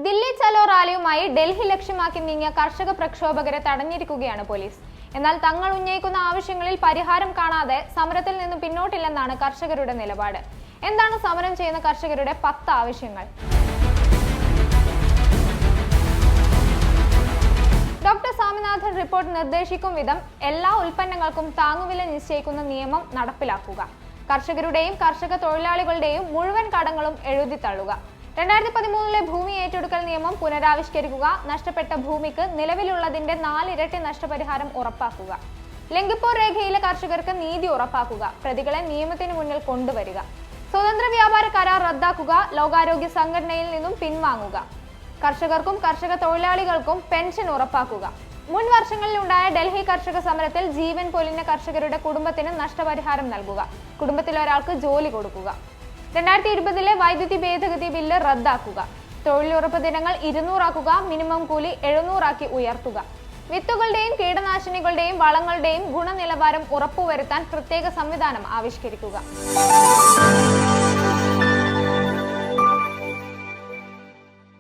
ദില്ലി ചലോ റാലിയുമായി ഡൽഹി ലക്ഷ്യമാക്കി നീങ്ങിയ കർഷക പ്രക്ഷോഭകരെ തടഞ്ഞിരിക്കുകയാണ് പോലീസ്. എന്നാൽ തങ്ങൾ ഉന്നയിക്കുന്ന ആവശ്യങ്ങളിൽ പരിഹാരം കാണാതെ സമരത്തിൽ നിന്നും പിന്നോട്ടില്ലെന്നാണ് കർഷകരുടെ നിലപാട്. എന്താണ് സമരം ചെയ്യുന്ന കർഷകരുടെ 10 ആവശ്യങ്ങൾ? ഡോക്ടർ സ്വാമിനാഥൻ റിപ്പോർട്ട് നിർദ്ദേശിക്കും വിധം എല്ലാ ഉൽപ്പന്നങ്ങൾക്കും താങ്ങുവില നിശ്ചയിക്കുന്ന നിയമം നടപ്പിലാക്കുക. കർഷകരുടെയും കർഷക തൊഴിലാളികളുടെയും മുഴുവൻ കടങ്ങളും എഴുതിത്തള്ളുക. 2013 ഭൂമി ഏറ്റെടുക്കൽ നിയമം പുനരാവിഷ്കരിക്കുക. നഷ്ടപ്പെട്ട ഭൂമിക്ക് നിലവിലുള്ളതിന്റെ 4 ഇരട്ടി നഷ്ടപരിഹാരം ഉറപ്പാക്കുക. ലംഘിപ്പൂർ രേഖയിലെ കർഷകർക്ക് നീതി ഉറപ്പാക്കുക. പ്രതികളെ നിയമത്തിന് മുന്നിൽ കൊണ്ടുവരിക. സ്വതന്ത്ര വ്യാപാര കരാർ റദ്ദാക്കുക. ലോകാരോഗ്യ സംഘടനയിൽ നിന്നും പിൻവാങ്ങുക. കർഷകർക്കും കർഷക തൊഴിലാളികൾക്കും പെൻഷൻ ഉറപ്പാക്കുക. മുൻ വർഷങ്ങളിൽ ഉണ്ടായ ഡൽഹി കർഷക സമരത്തിൽ ജീവൻ പൊലിഞ്ഞ കർഷകരുടെ കുടുംബത്തിന് നഷ്ടപരിഹാരം നൽകുക. കുടുംബത്തിലെ ഒരാൾക്ക് ജോലി കൊടുക്കുക. 2020 വൈദ്യുതി ഭേദഗതി ബില്ല് റദ്ദാക്കുക. തൊഴിലുറപ്പ് ദിനങ്ങൾ 200 ആക്കുക. മിനിമം കൂലി 700 ആക്കി ഉയർത്തുക. വിത്തുകളുടെയും കീടനാശിനികളുടെയും വളങ്ങളുടെയും ഗുണനിലവാരം ഉറപ്പുവരുത്താൻ പ്രത്യേക സംവിധാനം ആവിഷ്കരിക്കുക.